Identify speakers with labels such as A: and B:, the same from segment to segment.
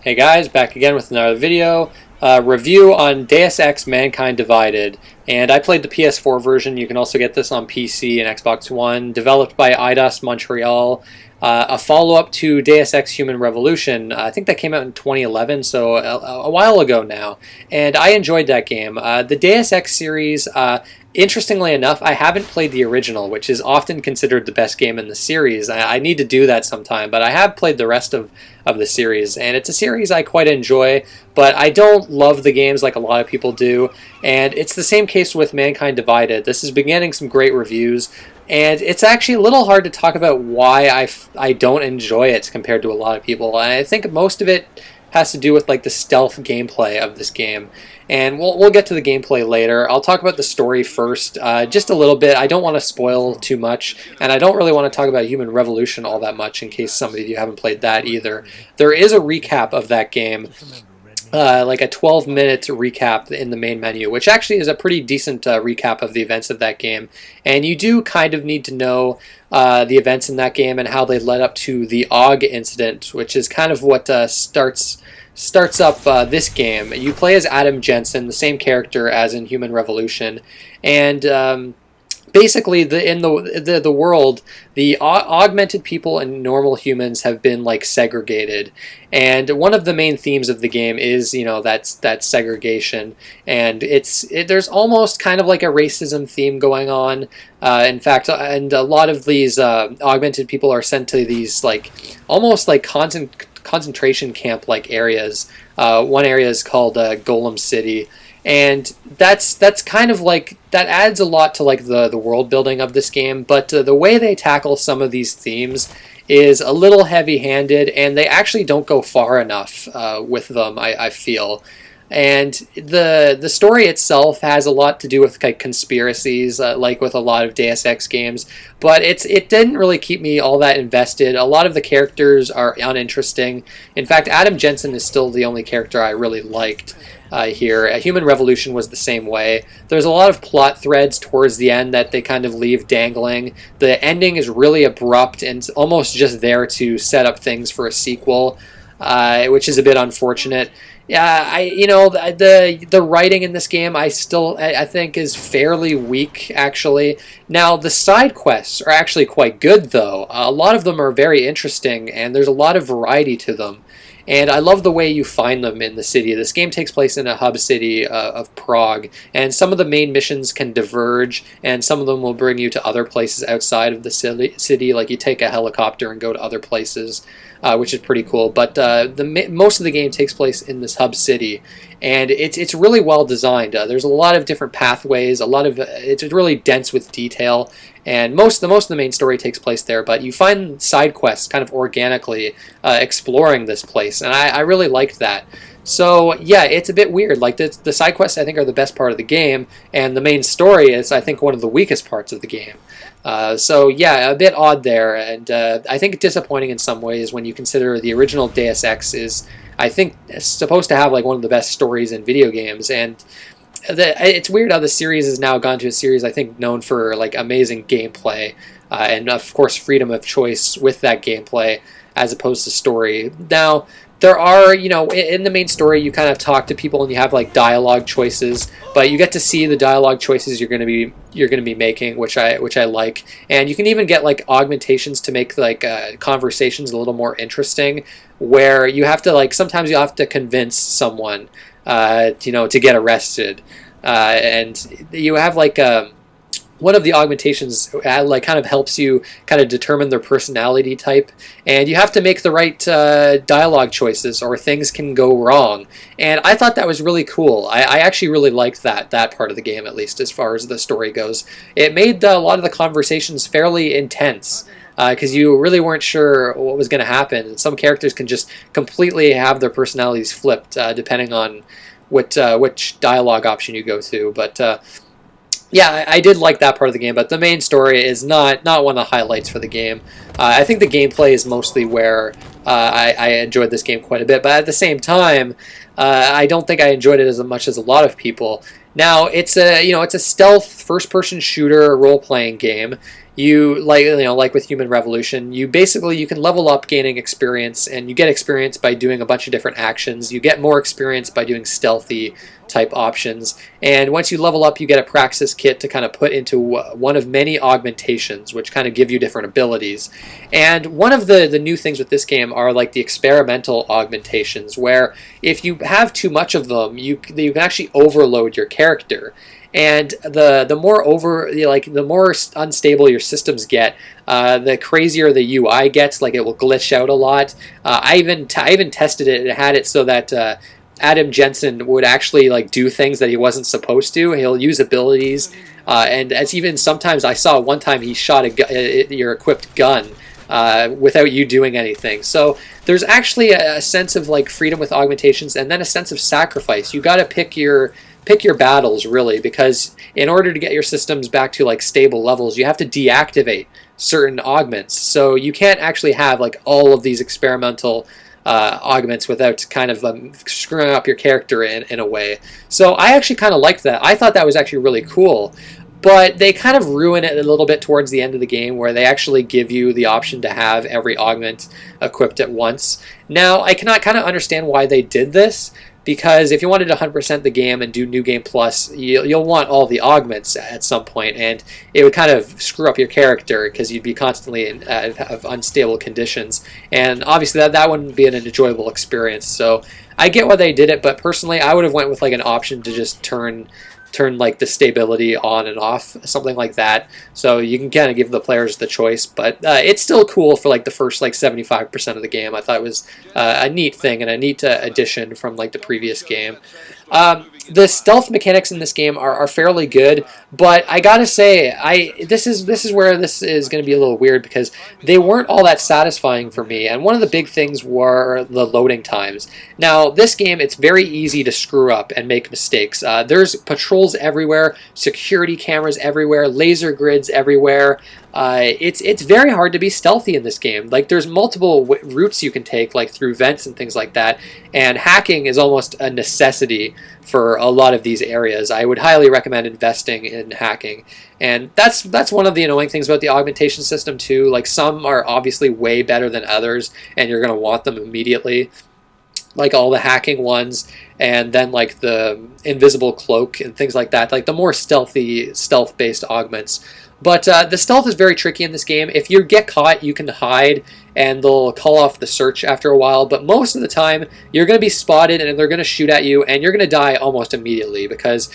A: Hey guys, back again with another video. Review on Deus Ex Mankind Divided. And I played the PS4 version. You can also get this on PC and Xbox One. Developed by Eidos Montreal. A follow-up to Deus Ex Human Revolution. I think that came out in 2011, so a while ago now. And I enjoyed that game. The Deus Ex series, interestingly enough, I haven't played the original, which is often considered the best game in the series. I need to do that sometime, but I have played the rest of the series, and it's a series I quite enjoy, but I don't love the games like a lot of people do, and it's the same case with Mankind Divided. This has been getting some great reviews, and it's actually a little hard to talk about why I don't enjoy it compared to a lot of people. And I think most of it has to do with like the stealth gameplay of this game. And we'll get to the gameplay later. I'll talk about the story first, just a little bit. I don't want to spoil too much, and I don't really want to talk about Human Revolution all that much in case some of you haven't played that either. There is a recap of that game, like a 12-minute recap in the main menu, which actually is a pretty decent recap of the events of that game. And you do kind of need to know the events in that game and how they led up to the AUG incident, which is kind of what starts up this game. You play as Adam Jensen, the same character as in Human Revolution, and basically in the world, the augmented people and normal humans have been like segregated, and one of the main themes of the game is that segregation, and there's almost kind of like a racism theme going on. In fact, and a lot of these augmented people are sent to these like almost like concentration camp like areas. One area is called Golem City, and that's kind of like that adds a lot to like the world building of this game. But the way they tackle some of these themes is a little heavy-handed, and they actually don't go far enough with them, I feel. And the story itself has a lot to do with like conspiracies, like with a lot of Deus Ex games, but it didn't really keep me all that invested. A lot of the characters are uninteresting. In fact, Adam Jensen is still the only character I really liked here. Human Revolution was the same way. There's a lot of plot threads towards the end that they kind of leave dangling. The ending is really abrupt and almost just there to set up things for a sequel, which is a bit unfortunate. Yeah, the writing in this game I think is fairly weak, actually. Now the side quests are actually quite good though. A lot of them are very interesting, and there's a lot of variety to them. And I love the way you find them in the city. This game takes place in a hub city of Prague, and some of the main missions can diverge, and some of them will bring you to other places outside of the city, like you take a helicopter and go to other places, which is pretty cool. But most of the game takes place in this hub city, and it's really well designed. There's a lot of different pathways, it's really dense with detail, and most of the main story takes place there, but you find side quests kind of organically exploring this place, and I really liked that. So yeah, it's a bit weird. Like the side quests I think are the best part of the game, and the main story is I think one of the weakest parts of the game. So yeah, a bit odd there, and I think disappointing in some ways when you consider the original Deus Ex is, I think, supposed to have like one of the best stories in video games, and it's weird how the series has now gone to a series I think known for like amazing gameplay, and of course freedom of choice with that gameplay as opposed to story. Now there are, in the main story you kind of talk to people and you have like dialogue choices, but you get to see the dialogue choices you're going to be making, which I like, and you can even get like augmentations to make like conversations a little more interesting, where you have to like sometimes you have to convince someone to get arrested, and you have like one of the augmentations like kind of helps you kind of determine their personality type, and you have to make the right dialogue choices or things can go wrong. And I thought that was really cool. I actually really liked that part of the game, at least as far as the story goes. It made a lot of the conversations fairly intense, because you really weren't sure what was going to happen. And some characters can just completely have their personalities flipped depending on which dialogue option you go to. But yeah, I did like that part of the game, but the main story is not one of the highlights for the game. I think the gameplay is mostly where I enjoyed this game quite a bit, but at the same time, I don't think I enjoyed it as much as a lot of people. Now, it's a stealth first-person shooter role-playing game, like with Human Revolution, you can level up gaining experience, and you get experience by doing a bunch of different actions. You get more experience by doing stealthy type options, and once you level up, you get a praxis kit to kind of put into one of many augmentations, which kind of give you different abilities. And one of the new things with this game are like the experimental augmentations, where if you have too much of them, you can actually overload your character. And the more unstable your systems get, the crazier the UI gets. Like, it will glitch out a lot. I even tested it and had it so that Adam Jensen would actually like do things that he wasn't supposed to. He'll use abilities, and as even sometimes I saw one time he shot your equipped gun without you doing anything. So there's actually a sense of like freedom with augmentations, and then a sense of sacrifice. You got to pick your battles, really, because in order to get your systems back to like stable levels, you have to deactivate certain augments. So you can't actually have like all of these experimental augments without kind of screwing up your character in a way. So I actually kind of liked that. I thought that was actually really cool. But they kind of ruin it a little bit towards the end of the game, where they actually give you the option to have every augment equipped at once. Now, I cannot kind of understand why they did this, because if you wanted to 100% the game and do New Game Plus, you'll want all the augments at some point, and it would kind of screw up your character because you'd be constantly in unstable conditions, and obviously that wouldn't be an enjoyable experience. So I get why they did it, but personally I would have went with like an option to just turn like the stability on and off, something like that, so you can kind of give the players the choice. But it's still cool for like the first like 75% of the game. I thought it was a neat thing and a neat addition from like the previous game. The stealth mechanics in this game are fairly good, but I gotta say, this is where this is going to be a little weird, because they weren't all that satisfying for me. And one of the big things were the loading times. Now, this game, it's very easy to screw up and make mistakes. There's patrols everywhere, security cameras everywhere, laser grids everywhere. It's very hard to be stealthy in this game. Like, there's multiple routes you can take, like through vents and things like that, and hacking is almost a necessity for a lot of these areas. I would highly recommend investing in hacking, and that's one of the annoying things about the augmentation system too. Like, some are obviously way better than others, and you're going to want them immediately, like all the hacking ones, and then like the invisible cloak and things like that, like the more stealth-based augments. But the stealth is very tricky in this game. If you get caught, you can hide, and they'll call off the search after a while. But most of the time, you're going to be spotted, and they're going to shoot at you, and you're going to die almost immediately, because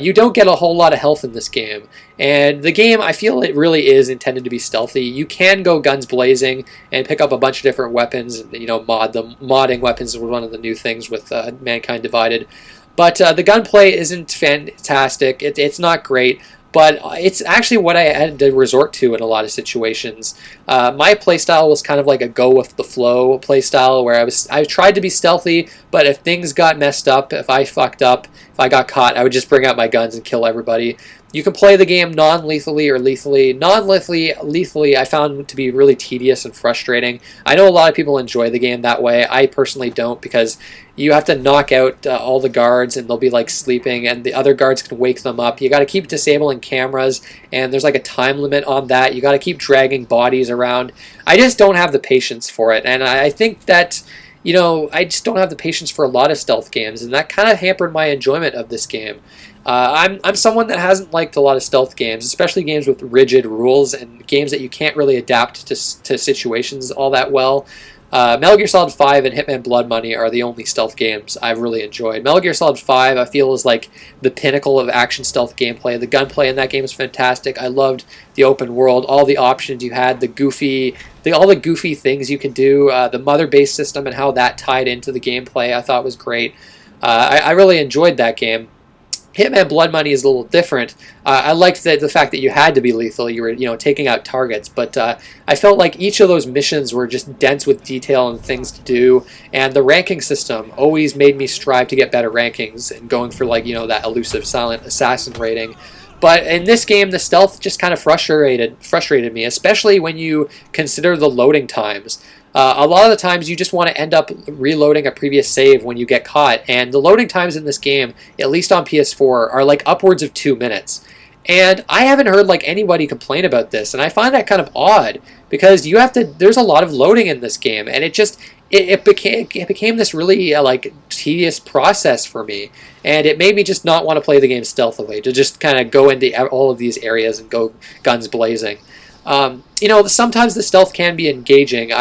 A: you don't get a whole lot of health in this game. And the game, I feel it really is intended to be stealthy. You can go guns blazing and pick up a bunch of different weapons, and mod them. Modding weapons is one of the new things with Mankind Divided. But the gunplay isn't fantastic. It's not great. But it's actually what I had to resort to in a lot of situations. My playstyle was kind of like a go-with-the-flow playstyle, where I tried to be stealthy, but if things got messed up, if I fucked up, if I got caught, I would just bring out my guns and kill everybody. You can play the game non-lethally or lethally. Non-lethally, I found to be really tedious and frustrating. I know a lot of people enjoy the game that way. I personally don't, because you have to knock out all the guards, and they'll be like sleeping, and the other guards can wake them up. You got to keep disabling cameras, and there's like a time limit on that. You got to keep dragging bodies around. I just don't have the patience for it, and I think that, I just don't have the patience for a lot of stealth games, and that kind of hampered my enjoyment of this game. I'm someone that hasn't liked a lot of stealth games, especially games with rigid rules and games that you can't really adapt to situations all that well. Metal Gear Solid 5 and Hitman Blood Money are the only stealth games I've really enjoyed. Metal Gear Solid 5, I feel, is like the pinnacle of action stealth gameplay. The gunplay in that game is fantastic. I loved the open world, all the options you had, all the goofy things you could do, the mother-based system and how that tied into the gameplay I thought was great. I really enjoyed that game. Hitman Blood Money is a little different. I liked the fact that you had to be lethal. You were, taking out targets, but I felt like each of those missions were just dense with detail and things to do. And the ranking system always made me strive to get better rankings and going for that elusive silent assassin rating. But in this game, the stealth just kind of frustrated me, especially when you consider the loading times. A lot of the times you just want to end up reloading a previous save when you get caught, and the loading times in this game, at least on PS4, are like upwards of 2 minutes. And I haven't heard like anybody complain about this, and I find that kind of odd because you have to. There's a lot of loading in this game, and it became this really like tedious process for me, and it made me just not want to play the game stealthily, to just kind of go into all of these areas and go guns blazing. Sometimes the stealth can be engaging.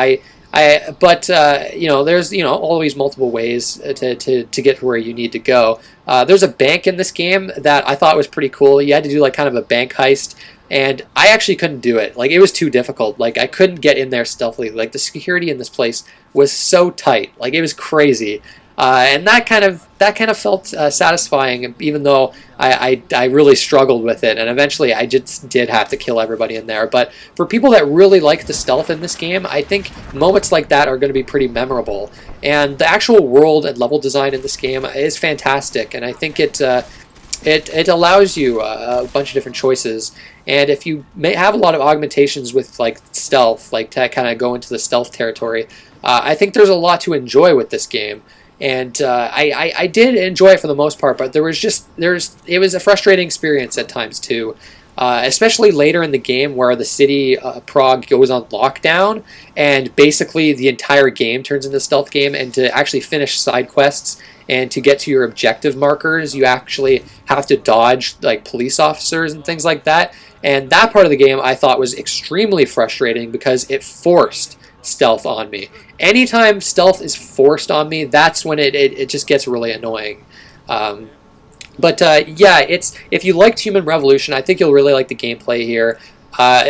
A: But there's always multiple ways to get to where you need to go. There's a bank in this game that I thought was pretty cool. You had to do like kind of a bank heist, and I actually couldn't do it. Like, it was too difficult. Like, I couldn't get in there stealthily. Like, the security in this place was so tight. Like, it was crazy. And that kind of felt satisfying, even though I really struggled with it, and eventually I just did have to kill everybody in there. But for people that really like the stealth in this game, I think moments like that are going to be pretty memorable. And the actual world and level design in this game is fantastic, and I think it allows you a bunch of different choices. And if you may have a lot of augmentations with like stealth, like to kind of go into the stealth territory, I think there's a lot to enjoy with this game. And I did enjoy it for the most part, but it was a frustrating experience at times too, especially later in the game where the city Prague goes on lockdown, and basically the entire game turns into a stealth game. And to actually finish side quests and to get to your objective markers, you actually have to dodge like police officers and things like that. And that part of the game I thought was extremely frustrating because it forced stealth on me. Anytime stealth is forced on me, that's when it just gets really annoying. If you liked Human Revolution, I think you'll really like the gameplay here.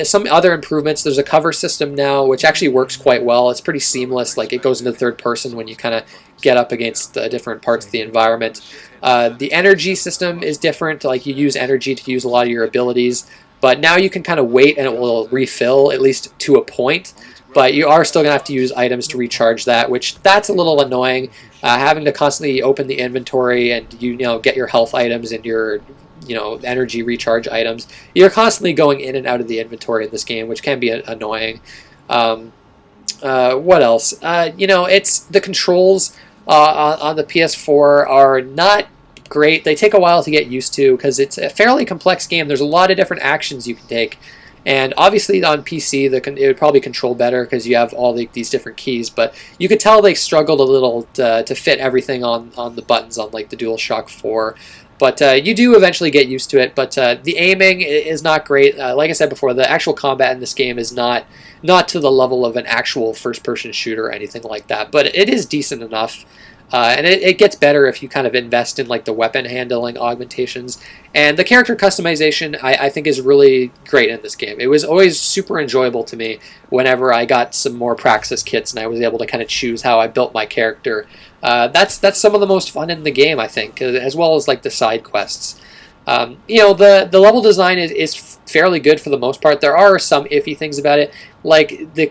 A: Some other improvements, there's a cover system now, which actually works quite well. It's pretty seamless. Like, it goes into third person when you kind of get up against different parts of the environment. The energy system is different. Like, you use energy to use a lot of your abilities, but now you can kind of wait and it will refill, at least to a point. But you are still going to have to use items to recharge that, which that's a little annoying. Having to constantly open the inventory and get your health items and your energy recharge items. You're constantly going in and out of the inventory in this game, which can be annoying. What else? It's the controls on the PS4 are not great. They take a while to get used to because it's a fairly complex game. There's a lot of different actions you can take. And obviously on PC, it would probably control better because you have all these different keys. But you could tell they struggled a little to fit everything on the buttons on like the DualShock 4. But you do eventually get used to it. But the aiming is not great. Like I said before, the actual combat in this game is not to the level of an actual first-person shooter or anything like that. But it is decent enough. And it gets better if you kind of invest in like the weapon handling augmentations. And the character customization, I think, is really great in this game. It was always super enjoyable to me whenever I got some more Praxis kits and I was able to kind of choose how I built my character. That's some of the most fun in the game, I think, as well as like the side quests. The level design is fairly good for the most part. There are some iffy things about it, like the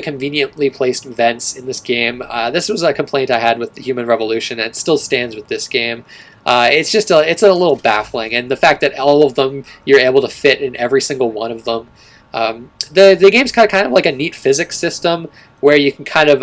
A: conveniently placed vents in this game. This was a complaint I had with the Human Revolution, and it still stands with this game. It's a little baffling, and the fact that all of them you're able to fit in every single one of them. The game's kind of like a neat physics system where you can kind of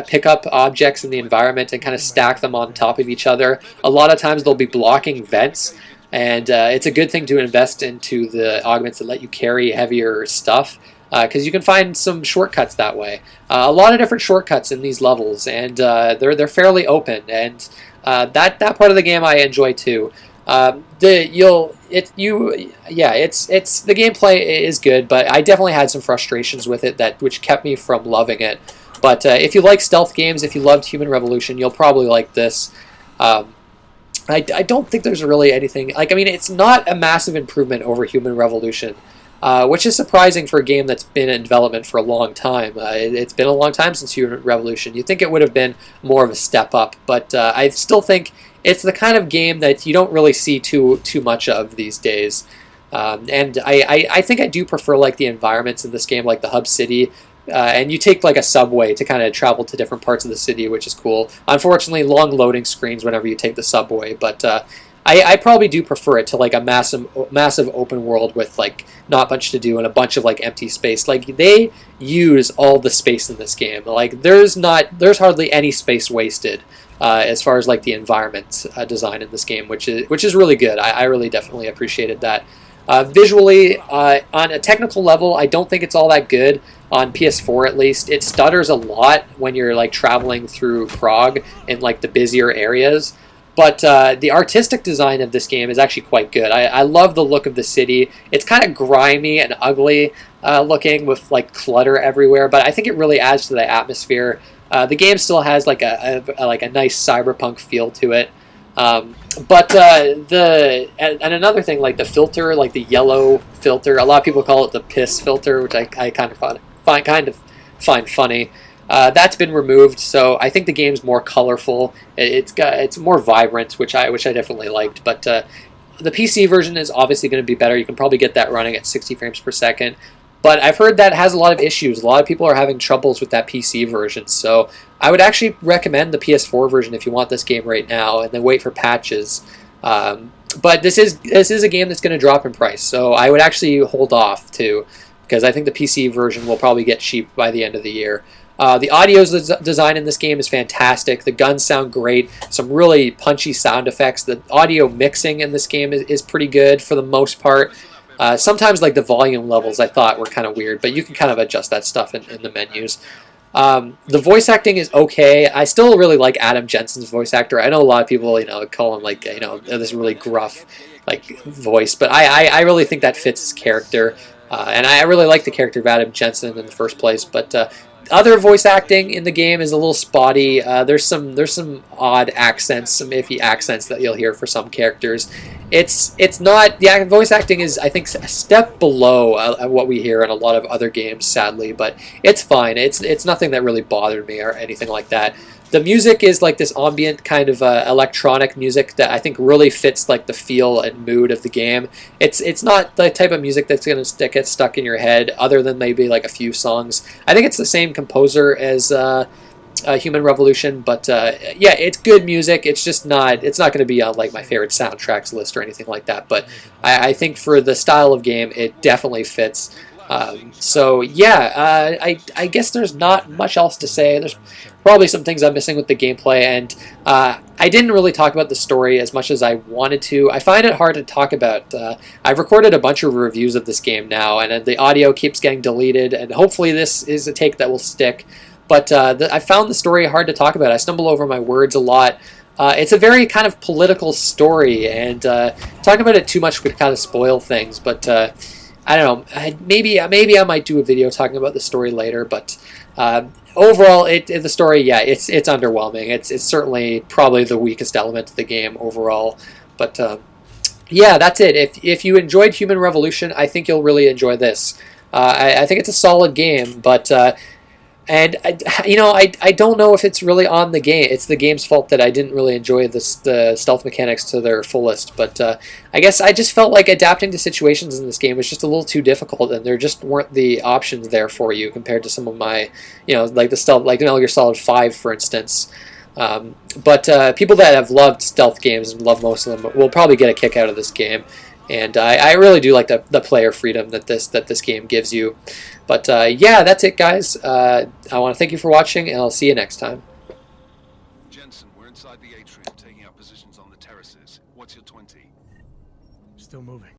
A: pick up objects in the environment and kind of stack them on top of each other. A lot of times they'll be blocking vents. And it's a good thing to invest into the augments that let you carry heavier stuff, because you can find some shortcuts that way. A lot of different shortcuts in these levels, and they're fairly open. And that part of the game I enjoy too. The gameplay is good, but I definitely had some frustrations with it which kept me from loving it. But if you like stealth games, if you loved Human Revolution, you'll probably like this. I don't think there's really anything... it's not a massive improvement over Human Revolution, which is surprising for a game that's been in development for a long time. It's been a long time since Human Revolution. You'd think it would have been more of a step up, but I still think it's the kind of game that you don't really see too much of these days. And I think I do prefer like the environments in this game, like the hub city. And you take like a subway to kind of travel to different parts of the city, which is cool. Unfortunately, long loading screens whenever you take the subway, but I probably do prefer it to like a massive open world with like not much to do and a bunch of like empty space. Like, they use all the space in this game. Like, there's hardly any space wasted as far as like the environment design in this game, which is really good. I really definitely appreciated that. Visually, on a technical level, I don't think it's all that good on PS4 at least. It stutters a lot when you're like traveling through Prague in like the busier areas. But the artistic design of this game is actually quite good. I love the look of the city. It's kind of grimy and ugly looking with like clutter everywhere, but I think it really adds to the atmosphere. The game still has like a nice cyberpunk feel to it. But and another thing, like the filter, like the yellow filter, a lot of people call it the piss filter, which I kind of find funny. That's been removed, so I think the game's more colorful. It's more vibrant, which I definitely liked. But the PC version is obviously going to be better. You can probably get that running at 60 frames per second. But I've heard that has a lot of issues. A lot of people are having troubles with that PC version. So I would actually recommend the PS4 version if you want this game right now, and then wait for patches. But this is a game that's going to drop in price, so I would actually hold off too, because I think the PC version will probably get cheap by the end of the year. The audio design in this game is fantastic. The guns sound great. Some really punchy sound effects. The audio mixing in this game is pretty good for the most part. Sometimes like the volume levels I thought were kind of weird, but you can kind of adjust that stuff in the menus. The voice acting is okay. I still really like Adam Jensen's voice actor. I know a lot of people, call him like, this really gruff, like voice, but I really think that fits his character. And I really like the character of Adam Jensen in the first place, but other voice acting in the game is a little spotty. There's some odd accents, some iffy accents that you'll hear for some characters. It's not, the voice acting is, I think, a step below what we hear in a lot of other games, sadly, but it's fine. It's nothing that really bothered me or anything like that. The music is like this ambient kind of electronic music that I think really fits like the feel and mood of the game. It's not the type of music that's going to get stuck in your head, other than maybe like a few songs. I think it's the same composer as Human Revolution, but yeah, it's good music. It's just not. It's not going to be on like my favorite soundtracks list or anything like that. But I think for the style of game, it definitely fits. So yeah, I guess there's not much else to say. There's probably some things I'm missing with the gameplay, and I didn't really talk about the story as much as I wanted to. I find it hard to talk about. I've recorded a bunch of reviews of this game now, and the audio keeps getting deleted, and hopefully this is a take that will stick. But I found the story hard to talk about. I stumble over my words a lot. It's a very kind of political story, and talking about it too much would kind of spoil things, but I don't know. Maybe I might do a video talking about the story later, but overall, the story, yeah, it's underwhelming. It's certainly probably the weakest element of the game overall. But yeah, that's it. If you enjoyed Human Revolution, I think you'll really enjoy this. I think it's a solid game, but and I don't know if it's really on the game. It's the game's fault that I didn't really enjoy the stealth mechanics to their fullest. But I guess I just felt like adapting to situations in this game was just a little too difficult, and there just weren't the options there for you compared to some of my, like the stealth, like Metal Gear Solid 5, for instance. But people that have loved stealth games and love most of them will probably get a kick out of this game. And I really do like the player freedom that this game gives you. But yeah, that's it, guys. I want to thank you for watching, and I'll see you next time.
B: Jensen, we're inside the atrium, taking up positions on the terraces. What's your 20?
C: Still moving.